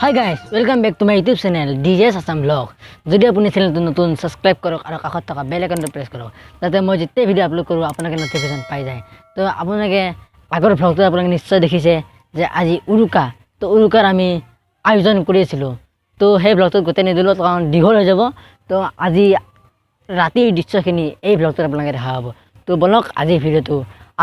High guys, welcome back to my YouTube channel ডিজেছ Assam blog. যদি আপুনি চেনেলটো নতুন ছাবস্ক্ৰাইব কৰক আৰু কাষত থকা বেল আইকনটো প্ৰেছ কৰক, যাতে মই যেতিয়া ভিডিঅ' আপলোড কৰোঁ আপোনালোকে নটিফিকেশ্যন পাই যায়। তো আপোনালোকে আগৰ ভ্লগটো আপোনালোকে নিশ্চয় দেখিছে যে আজি উৰুকা, তো উৰুকাৰ আমি আয়োজন কৰি আছিলোঁ। তো সেই ভ্লগটোত গোটেই নিদিলোঁ কাৰণ দীঘল হৈ যাব। তো আজি ৰাতিৰ দৃশ্যখিনি এই ভ্লগটোত আপোনালোকে দেখা হ'ব। তো বলক আজি ভিডিঅ'টো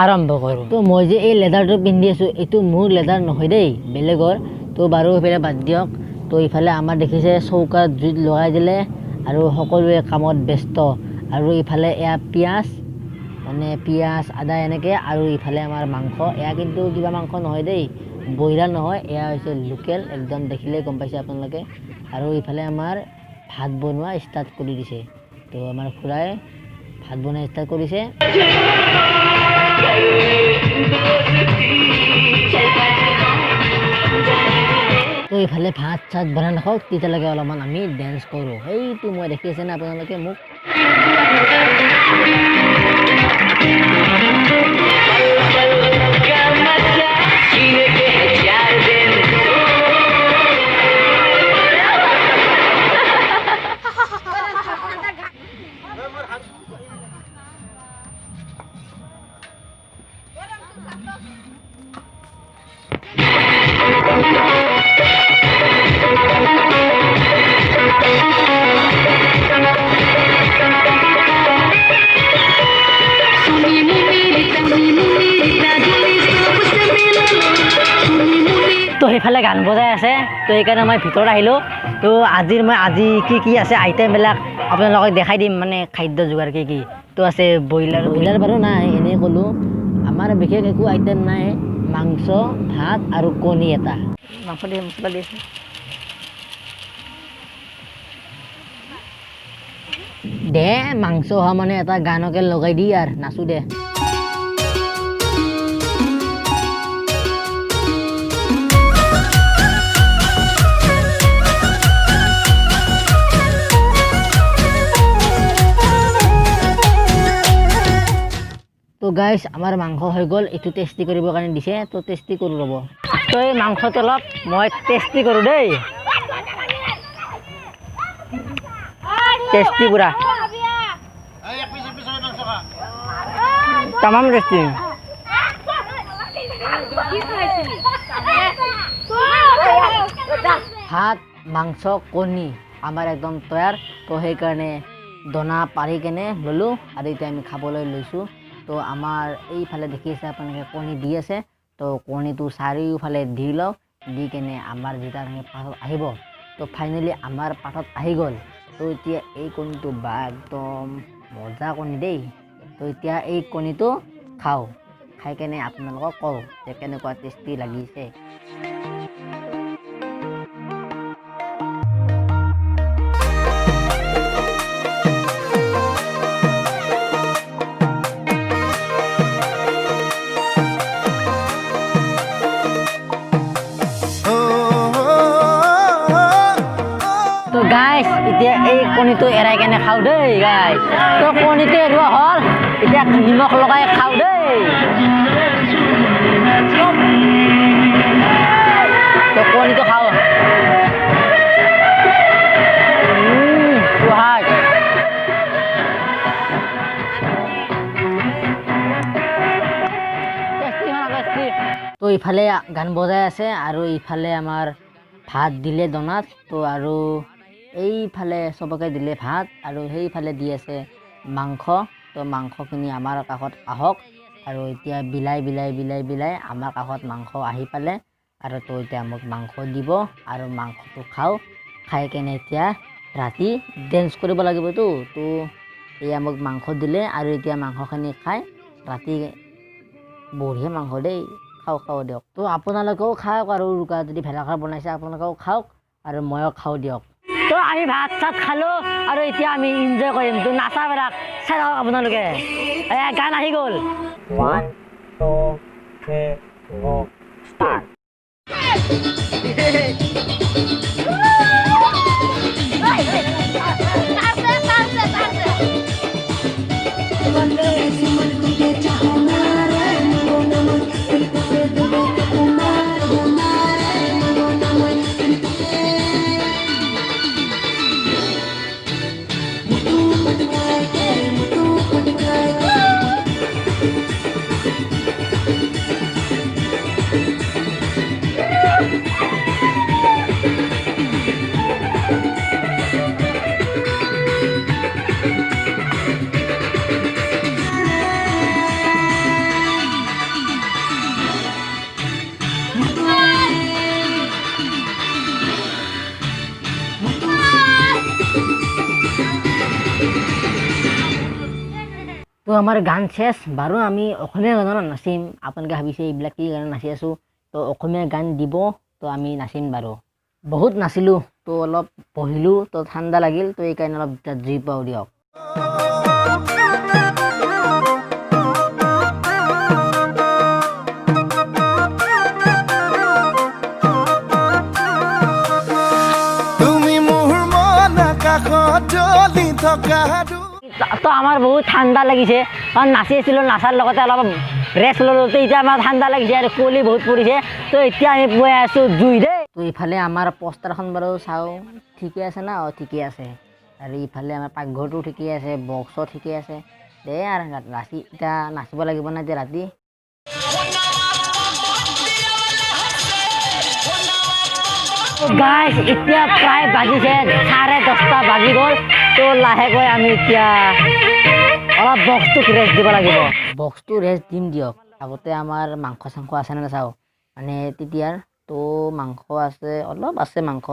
আৰম্ভ কৰোঁ। তো মই যে এই লেডাৰটো পিন্ধি আছোঁ, এইটো মোৰ লেডাৰ নহয় দেই, বেলেগৰ। তো বাৰু সেইফালে বাদ দিয়ক। তো ইফালে আমাৰ দেখিছে চৌকাত জুইত লগাই দিলে আৰু সকলোৱে কামত ব্যস্ত। আৰু ইফালে এয়া পিঁয়াজ, মানে পিঁয়াজ আদা এনেকৈ, আৰু ইফালে আমাৰ মাংস। এয়া কিন্তু কিবা মাংস নহয় দেই, ব্ৰইলাৰ নহয়, এয়া হৈছে লোকেল, একদম দেখিলে গম পাইছে আপোনালোকে। আৰু ইফালে আমাৰ ভাত বনোৱা ষ্টাৰ্ট কৰি দিছে। তো আমাৰ খুৰাই ভাত বনাই ষ্টাৰ্ট কৰিছে। তো ইফালে ভাত চাত বনাই নাখাওক, তেতিয়ালৈকে অলপমান আমি ডেন্স কৰোঁ। সেইটো মই দেখি আছে নে আপোনালোকে মোক? তো সেইফালে গান বজাই আছে, তো সেইকাৰণে মই ভিতৰত আহিলোঁ। তো আজি কি আছে আইটেমবিলাক আপোনালোকক দেখাই দিম, মানে খাদ্য যোগাৰ কি। তো আছে ব্ৰইলাৰ বাৰু নাই, এনেই ক'লোঁ। আমাৰ বিশেষ একো আইটেম নাই, মাংস, ভাত আৰু কণী এটা। মাংস দি মছলা দি আছে দে, মাংস হোৱা মানে এটা গানকে লগাই দি আৰু নাচোঁ দে। তো গাইজ, আমাৰ মাংস হৈ গ'ল, এইটো টেষ্টি কৰিবৰ কাৰণে দিছে। তো টেষ্টি কৰোঁ ৰ'ব। তো এই মাংসটো অলপ মই টেষ্টি কৰোঁ দেই, টেষ্টি পুৰা তামাম টেষ্টি। ভাত, মাংস, কণী আমাৰ একদম তৈয়াৰ। তো সেইকাৰণে দনা পাৰি কেনে ল'লোঁ আৰু এতিয়া আমি খাবলৈ লৈছোঁ। তো আমাৰ এইফালে দেখি আছে আপোনালোকে কণী দি আছে। তো কণীটো চাৰিওফালে দি লওক, দি কেনে আমাৰ যেতিয়া পাতত আহিব, তো ফাইনেলি আমাৰ পাতত আহি গ'ল। তো এতিয়া এই কণীটো বা একদম মজা কণী দেই। তো এতিয়া এই কণীটো খাওঁ, খাই কেনে আপোনালোকক কওঁ যে কেনেকুৱা টেষ্টি লাগিছে। গাইজ, এতিয়া এই কণীটো এৰাই কেনে খাওঁ দেই গাইজ। তো কণীটো এৰোৱা হ'ল, এতিয়া নিমখ লগাই খাওঁ দেই। তো কণীটো খাওঁ। তো ইফালে গান বজাই আছে আৰু ইফালে আমাৰ ভাত দিলে দনাত। তো আৰু এইফালে চবকে দিলে ভাত, আৰু সেইফালে দি আছে মাংস। তো মাংসখিনি আমাৰ কাষত আহক, আৰু এতিয়া বিলাই আমাৰ কাষত মাংস আহি পালে। আৰু তো এতিয়া মোক মাংস দিব আৰু মাংসটো খাওঁ, খাই কেনে এতিয়া ৰাতি ডেন্স কৰিব লাগিবতো। তো এয়া মোক মাংস দিলে আৰু এতিয়া মাংসখিনি খাই ৰাতি বঢ়িয়া মাংস দেই, খাওঁ দিয়ক। তো আপোনালোকেও খাওক, আৰু উৰুকা যদি ভেলাঘৰ বনাইছে আপোনালোকেও খাওক আৰু ময়ো খাওঁ দিয়ক। তো আমি ভাত চাত খালোঁ আৰু এতিয়া আমি এনজয় কৰিম। তো নাচাবিলাক চাই থাকক আপোনালোকে, গান আহি গ'ল। 1 2 3 4 ষ্টাৰ্ট। আমাৰ গান শেষ বাৰু আমি অসমীয়া গানত নাচিম আপোনালোকে ভাবিছে এইবিলাক কি গান নাচি আছোঁ তো অসমীয়া গান দিব তো আমি নাচিম বাৰু বহুত নাচিলোঁ তো অলপ পঢ়িলোঁ তো ঠাণ্ডা লাগিল তো এইকাৰণে অলপ জুই পাওঁ দিয়ক তো আমাৰ বহুত ঠাণ্ডা লাগিছে কাৰণ নাচি আছিলোঁ নাচাৰ লগতে অলপ ৰেষ্ট ল'লোঁ তো এতিয়া আমাৰ ঠাণ্ডা লাগিছে আৰু কুঁৱলী বহুত পৰিছে তো এতিয়া আমি পুৱাই আছোঁ জুই দেই তো ইফালে আমাৰ পষ্টাৰখন বাৰু চাওঁ ঠিকে আছে না অঁ ঠিকে আছে আৰু ইফালে আমাৰ পাকঘৰটো ঠিকে আছে বক্সো ঠিকে আছে দে আৰু ৰাতি এতিয়া নাচিব লাগিব না এতিয়া ৰাতি গাইজ এতিয়া প্ৰায় বাজিছে 10:30 বাজি গ'ল তো লাহেকৈ আমি এতিয়া অলপ বক্সটোক ৰেষ্ট দিব লাগিব বক্সটো ৰেষ্ট দিম দিয়ক আগতে আমাৰ মাংস চাংস আছে নে চাওঁ মানে তেতিয়াৰ তো মাংস আছে অলপ আছে মাংস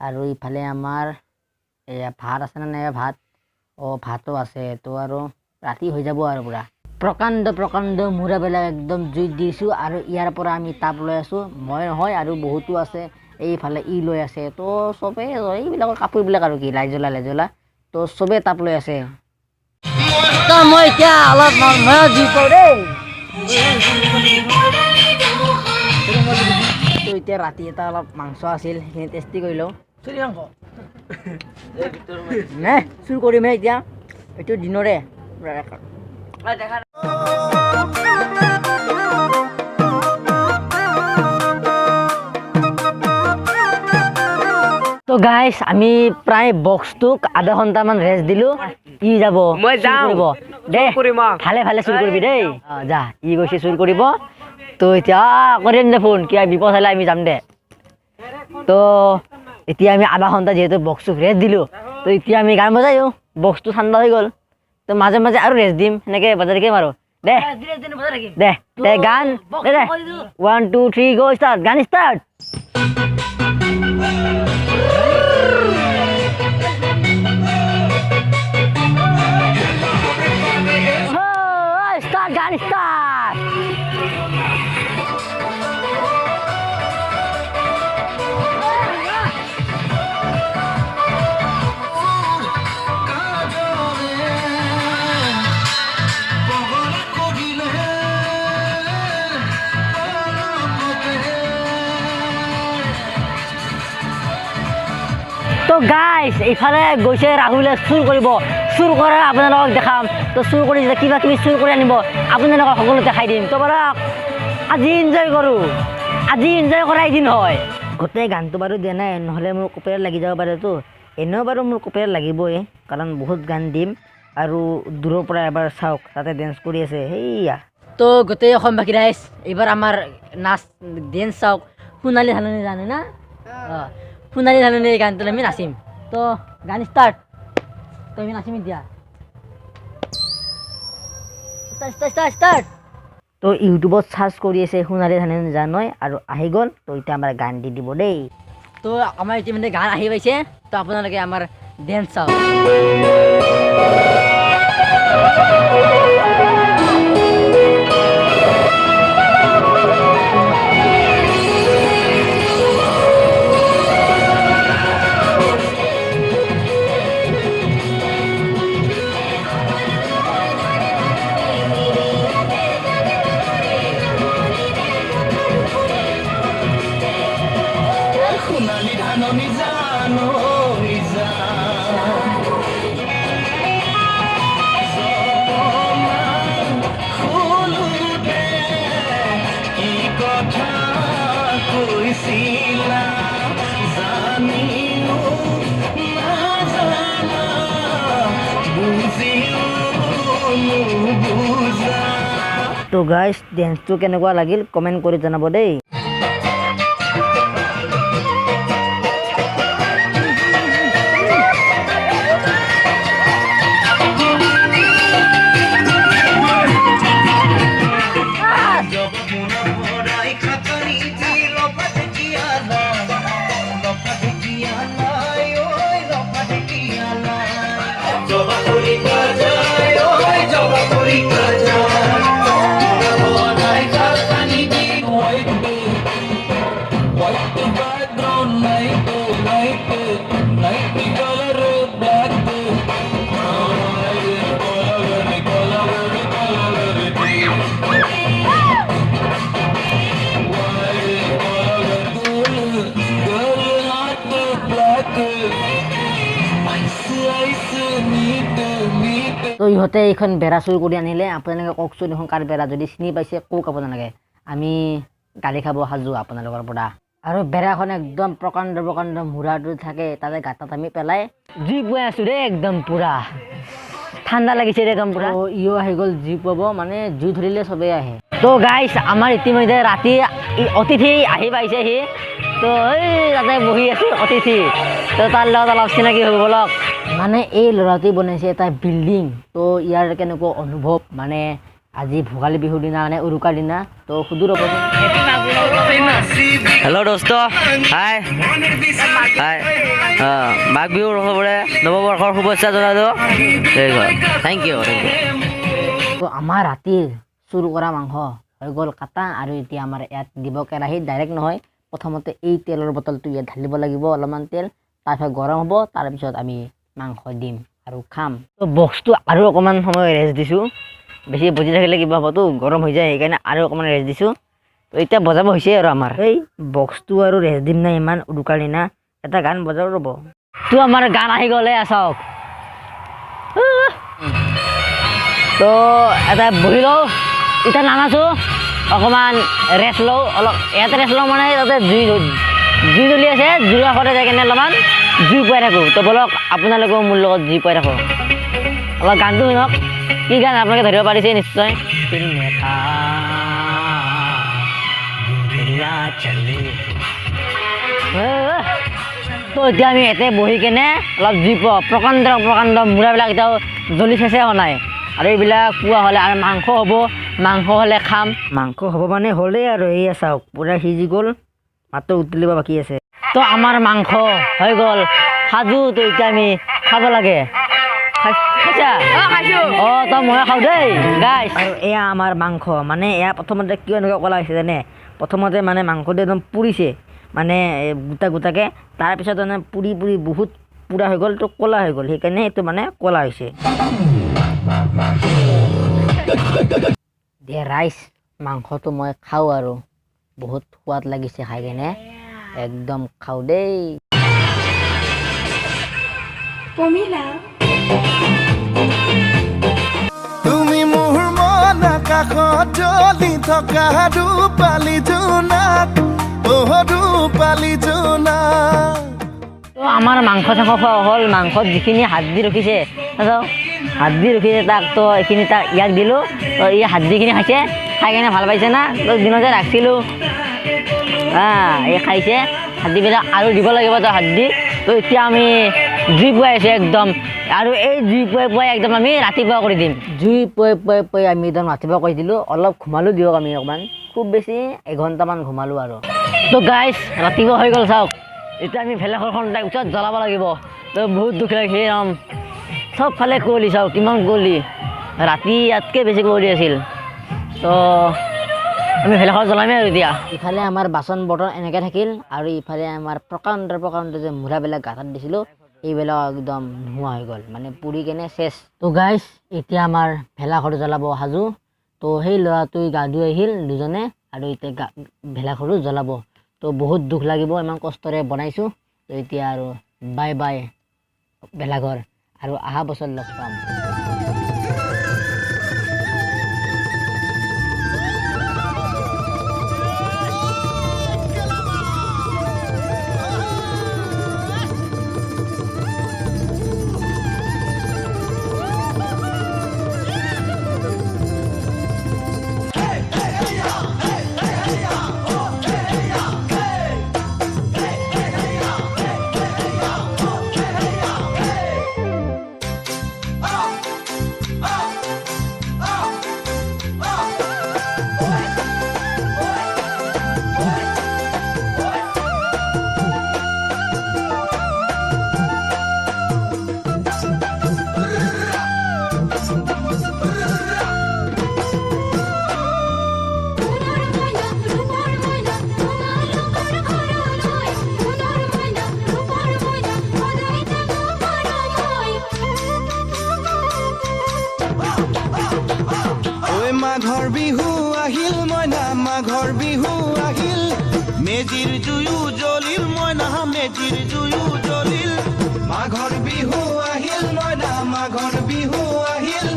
আৰু ইফালে আমাৰ এয়া ভাত আছে নে ভাত অঁ ভাতো আছে তো আৰু ৰাতি হৈ যাব আৰু পূৰা প্ৰকাণ্ড মূৰাবিলাক একদম জুইত দিছোঁ আৰু ইয়াৰ পৰা আমি তাপ লৈ আছোঁ মই নহয় আৰু বহুতো আছে এইফালে ই লৈ আছে তো চবেই এইবিলাকৰ কাপোৰবিলাক আৰু কি লাইজলা তো চবেই তাপ লৈ আছে তো মই এতিয়া অলপ মই জুই পাওঁ দেই তো এতিয়া ৰাতি এটা অলপ মাংস আছিল সেইখিনি টেষ্টি কৰি লওঁ নে চুৰ কৰিমহে এতিয়া এইটো দিনৰে তো গাইজ আমি প্ৰায় বক্সটোক আধা ঘণ্টামান ৰেষ্ট দিলোঁ ই যাব মই কৰিব দে ভালে চুৰ কৰিবি দেই যা ই গৈছে চুৰ কৰিব তো এতিয়া কৰিম দে ফোন কিবা বিপদ হ'লে আমি যাম দে তো এতিয়া আমি আধা ঘণ্টা যিহেতু বক্সটোক ৰেষ্ট দিলোঁ তো এতিয়া আমি গান বজাই দিওঁ বক্সটো ঠাণ্ডা হৈ গ'ল তো মাজে আৰু ৰেষ্ট দিম সেনেকৈ বজাই থাকিম আৰু দে গান দে 1 2 3 গো ষ্টাৰ্ট গান ষ্টাৰ্ট গান ষ্টাৰ্ট তো গাইজ এইফালে গৈছে ৰাহুলে চুৰ কৰিব চুৰ কৰা আপোনালোকক দেখাম তো চুৰ কৰি যেতিয়া কিবা কিবি চুৰ কৰি আনিব আপোনালোকক সকলো দেখাই দিম তো বাৰু আজি এনজয় কৰোঁ আজি এনজয় কৰা এদিন হয় গোটেই গানটো বাৰু দিয়া নাই নহ'লে মোৰ কপিৰাইট লাগি যাব পাৰেতো এনেও বাৰু মোৰ কপিৰাইট লাগিবই কাৰণ বহুত গান দিম আৰু দূৰৰ পৰা এবাৰ চাওক তাতে ডেন্স কৰি আছে সেইয়া তো গোটেই অসমবাসী ৰাইজ এইবাৰ আমাৰ নাচ ডেন্স চাওক সোণালী ধাননি জানে না অঁ সোণালী ধাননি এই গানটো আমি নাচিম তো গান ষ্টাৰ্ট তো আমি নাচিম এতিয়া ষ্টাৰ্ট তো ইউটিউবত চাৰ্চ কৰি আছে সোণালী ধাননি জানই আৰু আহি গ'ল তো এতিয়া আমাৰ গান দি দিব দেই তো আমাৰ ইতিমধ্যে গান আহি পাইছে তো আপোনালোকে আমাৰ ডেন্স চাওক তো গাইজ ডেন্সটো কেনেকুৱা লাগিল কমেণ্ট কৰি জনাব দেই Java Puri Bajai, oi Java Puri তো ইহঁতে এইখন বেৰা চুৰ কৰি আনিলে আপোনালোকে কওকচোন এইখন কাৰ বেৰা যদি চিনি পাইছে কওক আপোনালোকে আমি গালি খাব সাজু আপোনালোকৰ পৰা আৰু বেৰাখন একদম প্ৰকাণ্ড প্ৰকাণ্ড মূৰাটো থাকে তাতে গাঁতত আমি পেলাই জুই পুৱাই আছোঁ দেই একদম পূৰা ঠাণ্ডা লাগিছে দেই একদম পূৰা ইও আহি গ'ল জুই পুৱাব মানে জুই ধৰিলে চবেই আহে তো গাইছ আমাৰ ইতিমধ্যে ৰাতি অতিথি আহি পাইছেহি তো এই তাতে বহি আছোঁ অতিথি তো তাৰ লগত অলপ চিনাকি হৈ ব'লক মানে এই ল'ৰাটোৱে বনাইছে এটা বিল্ডিং তো ইয়াৰ কেনেকুৱা অনুভৱ মানে আজি ভোগালী বিহুৰ দিনা মানে উৰুকাৰ দিনা তো সুদূৰ হ'ব हेलो दोस्तों हाय हाय माघ बिहुर सबरे नवबर्षर शुभेच्छा जनालो थैंक यू তো আমাৰ ৰাতিৰ চুৰ কৰা মাংস হৈ গ'ল কাটা আৰু এতিয়া আমাৰ ইয়াত দিব কেৰাহীত ডাইৰেক্ট নহয় প্ৰথমতে এই তেলৰ বটলটো ইয়াত ঢালিব লাগিব অলপমান তেল তাৰপিছত গৰম হ'ব তাৰপিছত আমি মাংস দিম আৰু খাম তো বক্সটো আৰু অকণমান সময় ৰেষ্ট দিছোঁ বেছি বজি থাকিলে কিবা হ'বতো গৰম হৈ যায় সেইকাৰণে আৰু অকণমান ৰেষ্ট দিছোঁ তো এতিয়া বজাব হৈছে আৰু আমাৰ এই বক্সটো আৰু ৰেষ্ট দিম নাই ইমান উৰুকাৰ দিনা এটা গান বজাব ৰ'ব তো আমাৰ গান আহি গ'লে চাওক তো এটা বহি লওঁ এতিয়া নানাচোঁ অকণমান ৰেষ্ট লওঁ অলপ ইয়াতে ৰেষ্ট লওঁ মানে তাতে জুই জ্বলি আছে জুইৰ কাষতে যাই কিনে অলপমান জুই পুৱাই থাকোঁ তো ব'লক আপোনালোকেও মোৰ লগত জুই পুৱাই থাকোঁ অলপ গানটো শুনক কি গান আপোনালোকে ধৰিব পাৰিছে নিশ্চয় তো এতিয়া আমি ইয়াতে বহি কেনে অলপ জুই পুৱাওঁ প্ৰকাণ্ড প্ৰকাণ্ড মূৰাবিলাক এতিয়াও জ্বলি চেচে হোৱা নাই আৰু এইবিলাক পুৱা হ'লে আৰু মাংস হ'ব মাংস হ'লে খাম মাংস হ'ব মানে হ'লেই আৰু এয়া চাওক পূৰা সিজি গ'ল মাত্ৰ উতলিব বাকী আছে তো আমাৰ মাংস হৈ গ'ল সাজু তো এতিয়া আমি খাব লাগে তো মই খাওঁ দেই গাইছ আৰু এয়া আমাৰ মাংস মানে এয়া প্ৰথমতে কিয় এনেকুৱা ক'লা হৈছে জানে প্ৰথমতে মানে মাংসটো একদম পুৰিছে মানে গোটা গোটাকৈ তাৰপিছত মানে পুৰি পুৰি বহুত পুৰা হৈ গ'ল তো ক'লা হৈ গ'ল সেইকাৰণে এইটো মানে ক'লা হৈছে দে ৰাইচ মাংসটো মই খাওঁ আৰু বহুত সোৱাদ লাগিছে খাই কেনে একদম খাওঁ দেই তুমি মোৰ মন আকাশত জ্বলি থকা ৰূপালী জোনাক ৰূপালী জোনাক তো আমাৰ মাংস চাংস খোৱা হ'ল মাংসত যিখিনি হাড্ডি ৰখিছে হাড্ডি ৰখিছে তাক তো এইখিনি তাক ইয়াক দিলোঁ তো ই হাড্ডিখিনি খাইছে খাই কেনে ভাল পাইছে না তো দিনতে ৰাখিছিলোঁ এই খাইছে হাড্ডিবিলাক আৰু দিব লাগিব তো হাড্ডি তো এতিয়া আমি জুই পুৱাই আছোঁ একদম আৰু এই জুই পুৱাই পুৱাই একদম আমি ৰাতিপুৱা কৰি দিম জুই পুৱাই পুৱাই পুৱাই আমি একদম ৰাতিপুৱা কৰি দিলোঁ অলপ ঘুমালোঁ দিয়ক আমি অকণমান খুব বেছি এঘণ্টামান ঘুমালোঁ আৰু তো গাইছ ৰাতিপুৱা হৈ গ'ল চাওক এতিয়া আমি ভেলাঘৰখন তাৰ পিছত জ্বলাব লাগিব তো বহুত দুখ লাগিছে চবফালে কুঁৱলী চাওক কিমান কুঁৱলী ৰাতি ইয়াতকৈ বেছি কুঁৱলী আছিল তো আমি ভেলাঘৰ জ্বলামেই আৰু এতিয়া ইফালে আমাৰ বাচন বৰ্তন এনেকৈ থাকিল আৰু ইফালে আমাৰ প্ৰকাণ্ড প্ৰকাণ্ড যে মূৰাবিলাক গাঁতত দিছিলোঁ এইবিলাক একদম নোহোৱা হৈ গ'ল মানে পুৰি কেনে চেচ তো গাইছ এতিয়া আমাৰ ভেলাঘৰ জ্বলাব সাজু তো সেই ল'ৰাটোৱে গা ধুই আহিল দুজনে আৰু এতিয়া ভেলাঘৰো জ্বলাব তো বহুত দুখ লাগিব ইমান কষ্টৰে বনাইছোঁ তো এতিয়া আৰু বাই বাই ভেলাঘৰ আৰু অহা বছৰ লগ পাম মাঘৰ বিহু আহিল মইনা মাঘৰ বিহু আহিল মেজিৰ জুয়ো জ্বলিল মইনা মেজিৰ জুয়ো জ্বলিল মাঘৰ বিহু আহিল মইনা মাঘৰ বিহু আহিল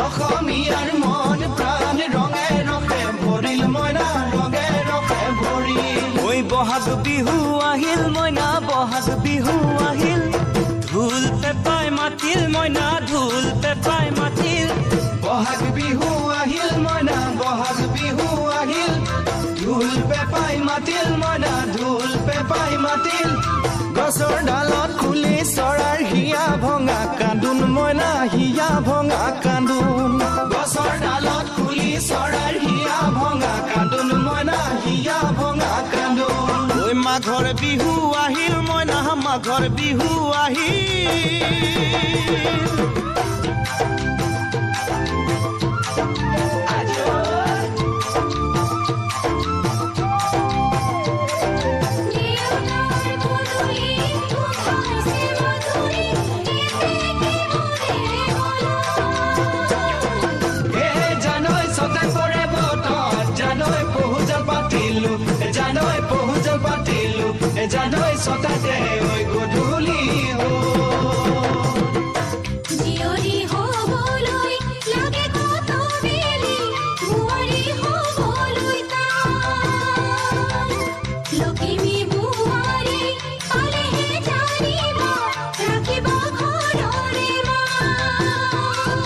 অসমীয়াৰ মন প্ৰাণ ৰঙে ৰঙে ভৰিল মইনা ৰঙে ৰঙে ভৰিল ঐ বহাগ বিহু আহিল মইনা বহাগ বিহু আহিল ঢোল পেপাই মাতিল মইনা ঢোল পেপাই মাতিল বহাগ বিহু আহিল মইনা বহাগ বিহু আহিল ঢোল পেপাই মাতিল মইনা ঢোল পেপাই মাতিল গছৰ ডালত খুলি চৰাৰ হিয়া ভঙা কান্দোন মইনা হিয়া ভঙা কান্দোন গছৰ ডালত খুলি চৰাৰ হিয়া ভঙা কান্দোন মইনা হিয়া ভঙা কান্দোন ঐ মাঘৰ বিহু আহিল মইনা মাঘৰ বিহু আহিল জানৈ সতাতে ঐ গধূলি জিয়ৰী হ'বলৈ লাগে কত বেলি বোৱাৰী হ'বলৈ তান লখিমী বোৱাৰী পালেহে জানিব ৰাখিব ঘৰৰে মান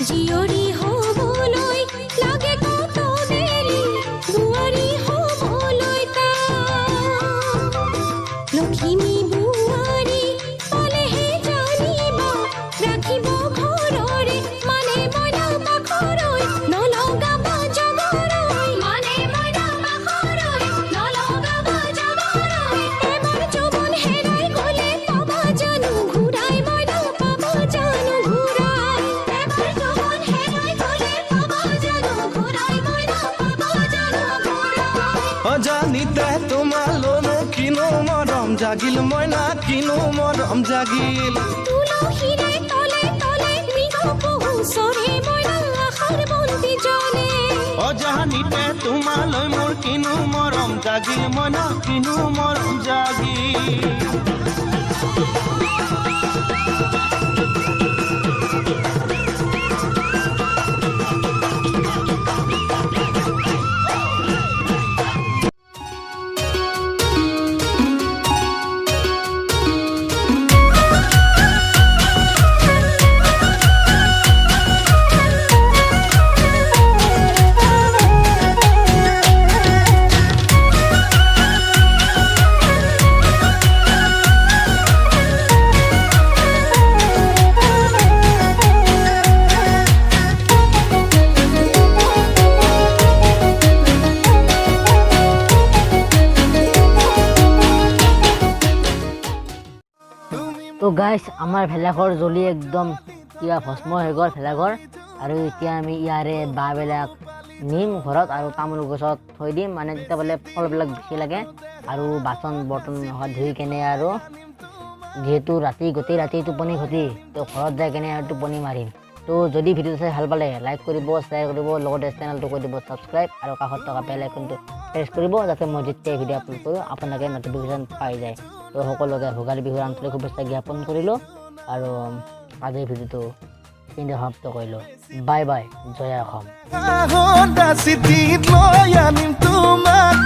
জিয়ৰী হ'বলৈ লাগে কত বেলি বোৱাৰী হ'বলৈ তান লখিমী বোৱাৰী পালেহে জানিব ৰাখিব ঘৰৰে মানে মইনা পাখৰৈ নলগাব জগৰৈ মানে মইনা পাখৰৈ নলগাব জগৰৈ এবাৰ যৌৱন হেৰাই গ'লে পাবা জানো ঘূৰাই মইনা পাবা জানো ঘূৰাই এবাৰ যৌৱন হেৰাই গ'লে পাবা জানো ঘূৰাই মইনা পাবা জানো ঘূৰাই অজানিতে তোমালোনো কিনো মৰম জাগিল মইনা কিনো মৰম জাগিল তুলসীৰে তলে তলে মৃগ পহু চৰে মইনা আশাৰ বন্তি জ্বলে অজানিতে তোমালৈ মোৰ কিনো মৰম জাগিল মইনা কিনো মৰম জাগিল তো গাইছ আমাৰ ভেলাঘৰ জ্বলি একদম কিবা ভস্ম হৈ গ'ল ভেলাঘৰ আৰু এতিয়া আমি ইয়াৰে বাঁহবিলাক নিম ঘৰত আৰু তামোল গছত থৈ দিম মানে তেতিয়া বোলে ফলবিলাক বেছি লাগে আৰু বাচন বৰ্তন ধুই কেনে আৰু যিহেতু ৰাতি গোটেই ৰাতি টোপনি ক্ষতি তো ঘৰত যাই কেনে আৰু টোপনি মাৰিম তো যদি ভিডিঅ'টো চাই ভাল পালে লাইক কৰিব শ্বেয়াৰ কৰিব লগতে চেনেলটো কৰি দিব ছাবস্ক্ৰাইব আৰু কাষত থকা বেল আইকনটো প্ৰেছ কৰিব যাতে মই যেতিয়াই ভিডিঅ' আপলোড কৰোঁ আপোনালোকে নটিফিকেশ্যন পাই যায় তো সকলোকে ভোগালী বিহুৰ আন্তৰিক শুভেচ্ছা জ্ঞাপন কৰিলোঁ আৰু আজিৰ ভিডিঅ'টো এইখিনিতে সমাপ্ত কৰিলোঁ বাই বাই জয় অসম চিঠিত লৈ আনিম তোমাক